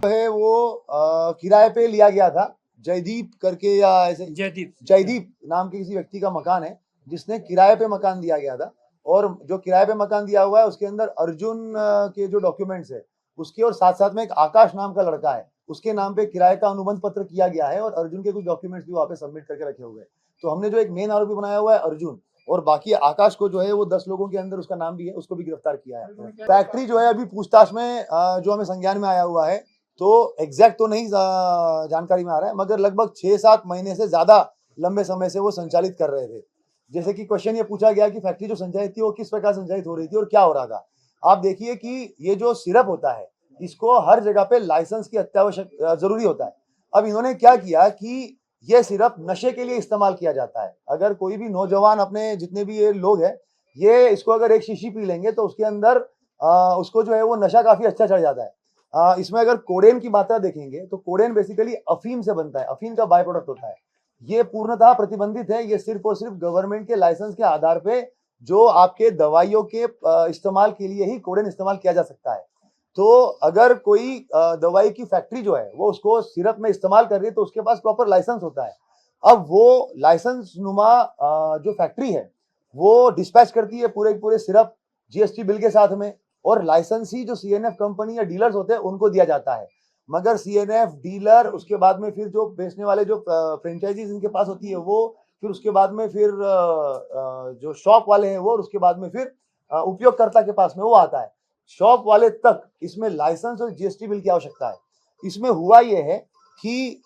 है वो किराए पे लिया गया था। जयदीप करके या ऐसे जयदीप नाम के किसी व्यक्ति का मकान है जिसने किराए पे मकान दिया गया था, और जो किराए पे मकान दिया हुआ है उसके अंदर अर्जुन के जो डॉक्यूमेंट्स है उसके, और साथ साथ में एक आकाश नाम का लड़का है उसके नाम पे किराए का अनुबंध पत्र किया गया है, और अर्जुन के कुछ डॉक्यूमेंट्स भी वहाँ पे सबमिट करके रखे हुए हैं। तो हमने जो एक मेन आरोपी बनाया हुआ है अर्जुन, और बाकी आकाश को जो है वो 10 लोगों के अंदर उसका नाम भी है, उसको भी गिरफ्तार किया है। फैक्ट्री जो है अभी पूछताछ में जो हमें संज्ञान में आया हुआ है, तो एग्जैक्ट तो नहीं जानकारी में आ रहा है, मगर लगभग 6-7 महीने से ज्यादा लंबे समय से वो संचालित कर रहे थे। जैसे कि क्वेश्चन ये पूछा गया कि फैक्ट्री जो संचालित थी वो किस प्रकार संचालित हो रही थी और क्या हो रहा था। आप देखिए कि ये जो सिरप होता है इसको हर जगह पे लाइसेंस की अत्यावश्यक जरूरी होता है। अब इन्होंने क्या किया कि ये सिरप नशे के लिए इस्तेमाल किया जाता है। अगर कोई भी नौजवान, अपने जितने भी ये लोग हैं, ये इसको अगर एक शीशी पी लेंगे तो उसके अंदर उसको जो है वो नशा काफी अच्छा चढ़ जाता है। इसमें अगर कोडेन की मात्रा देखेंगे तो कोडेन बेसिकली अफीम से बनता है, अफीम का बाय प्रोडक्ट होता है। ये पूर्णतः प्रतिबंधित है। ये सिर्फ और सिर्फ गवर्नमेंट के लाइसेंस के आधार पे जो आपके दवाइयों के इस्तेमाल के लिए ही कोडेन इस्तेमाल किया जा सकता है। तो अगर कोई दवाई की फैक्ट्री जो है वो उसको सिरप में इस्तेमाल कर रही है तो उसके पास प्रॉपर लाइसेंस होता है। अब वो लाइसेंस नुमा जो फैक्ट्री है वो डिस्पैच करती है पूरे पूरे सिरप जीएसटी बिल के साथ में, और लाइसेंस ही जो सीएनएफ कंपनी या डीलर्स होते हैं उनको दिया जाता है। मगर सीएनएफ डीलर, उसके बाद में फिर जो बेचने वाले जो फ्रेंचाइजीज इनके पास होती है वो, फिर उसके बाद में फिर जो शॉप वाले हैं वो, और उसके बाद में फिर उपयोगकर्ता के पास में वो आता है। शॉप वाले तक इसमें लाइसेंस और जीएसटी बिल की आवश्यकता है। इसमें हुआ ये है कि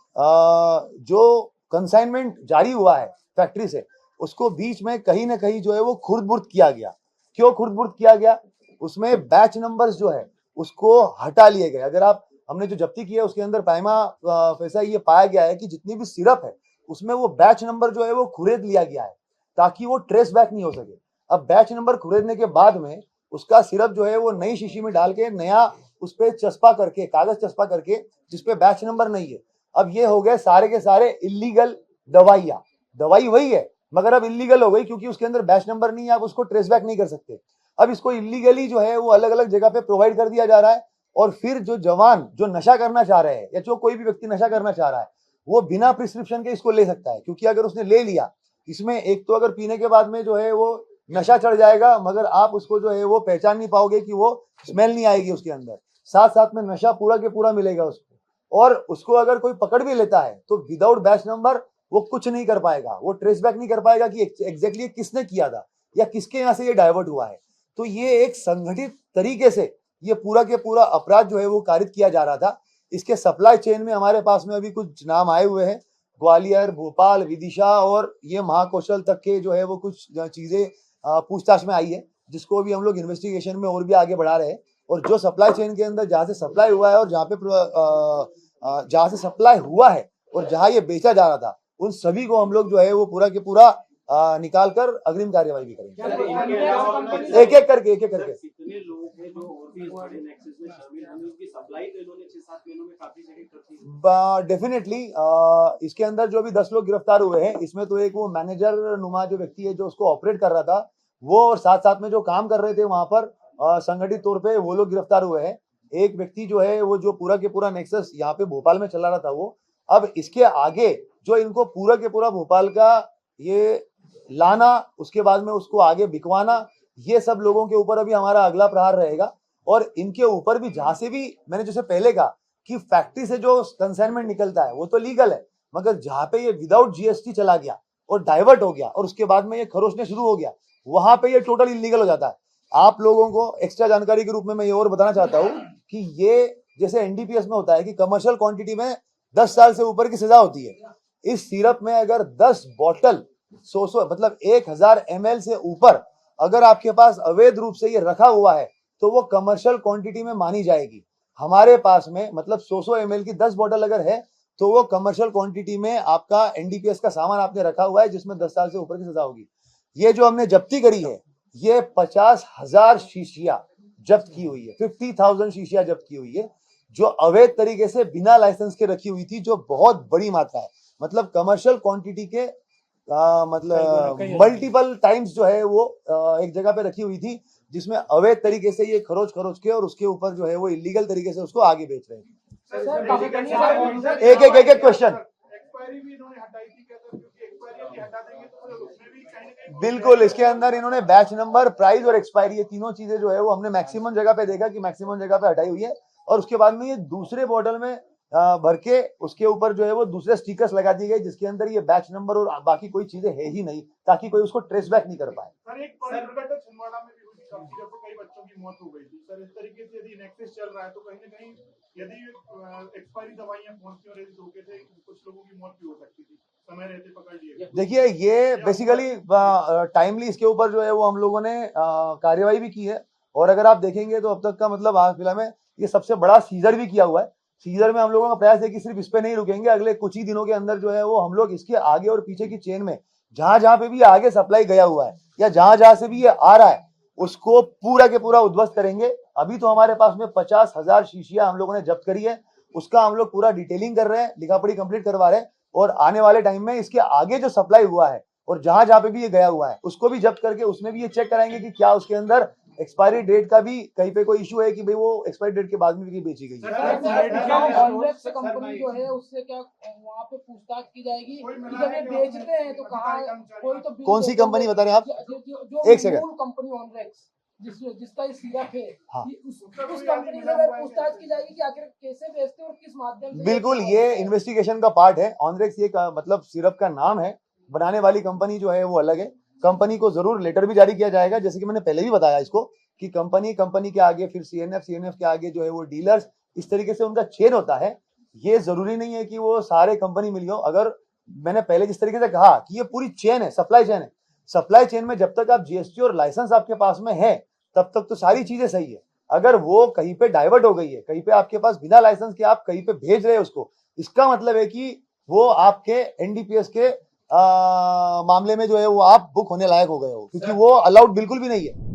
जो कंसाइनमेंट जारी हुआ है फैक्ट्री से, उसको बीच में कहीं ना कहीं जो है वो खुर्द-बुर्द किया गया। क्यों खुर्द-बुर्द किया गया? उसमें बैच नंबर्स जो है उसको हटा लिए गए। अगर आप, हमने जो जब्ती की है उसके अंदर प्राइमा फैसा ये पाया गया है कि जितनी भी सिरप है उसमें वो बैच नंबर जो है वो खुरेद लिया गया है ताकि वो ट्रेस बैक नहीं हो सके। अब बैच नंबर खुरेदने के बाद में उसका सिरप जो है वो नई शीशी में डाल के नया उस पर चस्पा करके, कागज चस्पा करके, जिसपे बैच नंबर नहीं है। अब ये हो गए सारे के सारे इलीगल दवाइयां। दवाई वही है मगर अब इलीगल हो गई क्योंकि उसके अंदर बैच नंबर नहीं है, आप उसको ट्रेस बैक नहीं कर सकते। अब इसको इलीगली जो है वो अलग अलग जगह पे प्रोवाइड कर दिया जा रहा है, और फिर जो जवान जो नशा करना चाह रहे हैं या जो कोई भी व्यक्ति नशा करना चाह रहा है वो बिना प्रिस्क्रिप्शन के इसको ले सकता है। क्योंकि अगर उसने ले लिया, इसमें एक तो अगर पीने के बाद में जो है वो नशा चढ़ जाएगा, मगर आप उसको जो है वो पहचान नहीं पाओगे कि वो स्मेल नहीं आएगी उसके अंदर, साथ साथ में नशा पूरा के पूरा मिलेगा उसको। और उसको अगर कोई पकड़ भी लेता है तो विदाउट बैच नंबर वो कुछ नहीं कर पाएगा, वो ट्रेस बैक नहीं कर पाएगा कि एग्जैक्टली किसने किया था या किसके यहाँ से ये डाइवर्ट हुआ है। तो ये एक संगठित तरीके से ये पूरा के पूरा अपराध जो है वो कारित किया जा रहा था। इसके सप्लाई चेन में हमारे पास में अभी कुछ नाम आए हुए हैं, ग्वालियर, भोपाल, विदिशा और ये महाकौशल तक के जो है वो कुछ चीजें पूछताछ में आई है, जिसको अभी हम लोग इन्वेस्टिगेशन में और भी आगे बढ़ा रहे हैं। और जो सप्लाई चेन के अंदर जहाँ से सप्लाई हुआ है और जहाँ से सप्लाई हुआ है और जहाँ ये बेचा जा रहा था, उन सभी को हम लोग जो है वो पूरा के पूरा निकाल कर अग्रिम कार्यवाही भी करेंगे। एक एक करके कितने लोग हैं जो और भी इस बड़े नेक्सस में शामिल हैं, उनकी सप्लाई तो इन्होंने 6-7 महीनों में काफी जगह कर दी। डेफिनेटली इसके अंदर जो भी 10 लोग गिरफ्तार हुए हैं, इसमें तो एक वो मैनेजर नुमा जो व्यक्ति है जो उसको ऑपरेट कर रहा था वो, और साथ साथ में जो काम कर रहे थे वहां पर संगठित तौर पे वो लोग गिरफ्तार हुए हैं। एक व्यक्ति जो है वो जो पूरा के पूरा नेक्सस यहाँ पे भोपाल में चला रहा था वो, अब इसके आगे जो इनको पूरा के पूरा भोपाल का ये लाना, उसके बाद में उसको आगे बिकवाना, ये सब लोगों के ऊपर अभी हमारा अगला प्रहार रहेगा। और इनके ऊपर भी जहां से भी, मैंने जैसे पहले कहा कि फैक्ट्री से जो कंसाइनमेंट निकलता है वो तो लीगल है, मगर जहां पे ये विदाउट जीएसटी चला गया और डाइवर्ट हो गया और उसके बाद में ये खरोचने शुरू हो गया, वहां पे ये टोटल इलीगल हो जाता है। आप लोगों को एक्स्ट्रा जानकारी के रूप में मैं ये और बताना चाहता हूँ कि ये जैसे एनडीपीएस में होता है कि कमर्शियल क्वांटिटी में 10 साल से ऊपर की सजा होती है, इस सिरप में अगर 10 बॉटल 100 मतलब 1000 ml से ऊपर अगर आपके पास अवैध रूप से ये रखा हुआ है तो वो कमर्शियल क्वांटिटी में मानी जाएगी। हमारे पास में मतलब 100 ml की 10 बॉटल अगर है तो वो कमर्शियल क्वांटिटी में आपका एनडीपीएस का सामान आपने रखा हुआ है जिसमें 10 साल से ऊपर की सजा होगी। ये जो हमने जब्ती करी है ये 50,000 शीशियां जब्त की हुई है, 50,000 शीशियां जब्त की हुई है जो अवैध तरीके से बिना लाइसेंस के रखी हुई थी, जो बहुत बड़ी मात्रा है। मतलब कमर्शियल क्वांटिटी के मतलब मल्टीपल टाइम्स जो है वो एक जगह पे रखी हुई थी, जिसमें अवैध तरीके से ये खरोच के और उसके ऊपर जो है वो इलीगल तरीके से उसको आगे बेच रहे थे। एक क्वेश्चन। एक्सपायरी भी इन्होंने हटाई थी क्या सर? क्योंकि एक्सपायरी यदि हटा देंगे तो फिर उसमें भी कहीं ना कहीं बिल्कुल, इसके अंदर इन्होंने बैच नंबर, प्राइस और एक्सपायरी, ये तीनों चीजें जो है वो हमने मैक्सिमम जगह पे देखा कि मैक्सिमम जगह पे हटाई हुई है। और उसके बाद में ये दूसरे बॉटल में भर के उसके ऊपर जो है वो दूसरे स्टिकर्स लगा दिए गए जिसके अंदर ये बैच नंबर और बाकी कोई चीजें है ही नहीं, ताकि कोई उसको ट्रेस बैक नहीं कर पाए। सर एक बड़ी दुर्घटना छिंदवाड़ा में भी हुई थी, काफी जब कई बच्चों की मौत हो गई थी सर। इस तरीके से यदि नेक्सस चल रहा है तो कहीं ना कहीं यदि एक्सपायरी दवाइयां पहुंचती और यदि धोखे से कुछ लोगों की मौत भी हो सकती थी, समय रहते पकड़ लिए। देखिए, ये बेसिकली टाइमली इसके ऊपर जो है वो हम लोगों ने कार्यवाही भी की है। और अगर आप देखेंगे तो अब तक का मतलब आज फिलहाल में ये सबसे बड़ा सीजर भी किया हुआ है। सीजर में हम लोगों का प्रयास है कि सिर्फ इस पे नहीं रुकेंगे, अगले कुछ ही दिनों के अंदर जो है वो हम लोग इसके आगे और पीछे की चेन में जहां जहां पे भी आगे सप्लाई गया हुआ है या जहां जहां से भी ये आ रहा है उसको पूरा के पूरा उद्ध्वस्त करेंगे। अभी तो हमारे पास में 50,000 शीशियां हम लोगों ने जब्त करी है, उसका हम लोग पूरा डिटेलिंग कर रहे हैं, लिखा पढ़ी कंप्लीट करवा रहे हैं। और आने वाले टाइम में इसके आगे जो सप्लाई हुआ है और जहां जहां पे भी ये गया हुआ है उसको भी जब्त करके उसमें भी ये चेक कराएंगे कि क्या उसके अंदर एक्सपायरी डेट का भी कहीं पे कोई इशू है कि भाई वो एक्सपायरी डेट के बाद में भी बेची गई है। कंपनी जो है उससे क्या वहाँ पे पूछताछ की जाएगी कि जब ये बेचते हैं तो कहाँ कोई तो कौन सी कंपनी बता रहे हैं आप? जो एक सेकंड। मूल कंपनी ऑनरेक्स जिसका ये सिरप है, हाँ। उस कंपनी से अगर पूछताछ की जाएगी कि आखिर कैसे बेचते हैं और किस माध्यम से। बिल्कुल, ये इन्वेस्टिगेशन का पार्ट है। ऑनरेक्स ये मतलब सिरप का नाम है, बनाने वाली कंपनी जो है वो अलग है। कंपनी को जरूर लेटर भी जारी किया जाएगा, जैसे कि मैंने पहले भी बताया इसको कि कंपनी के आगे फिर सीएनएफ के आगे जो है वो डीलर्स, इस तरीके से उनका चेन होता है। ये जरूरी नहीं है कि वो सारे कंपनी मिली हो। अगर मैंने पहले जिस तरीके से कहा कि ये पूरी चेन है, सप्लाई चेन है। सप्लाई चेन में जब तक आप जीएसटी और लाइसेंस आपके पास में है तब तक तो सारी चीजें सही है। अगर वो कहीं पे डाइवर्ट हो गई है, कहीं पे आपके पास बिना लाइसेंस के आप कहीं पे भेज रहे हैं उसको, इसका मतलब है कि वो आपके एनडीपीएस के मामले में जो है वो आप बुक होने लायक हो गए हो, क्योंकि वो अलाउड बिल्कुल भी नहीं है।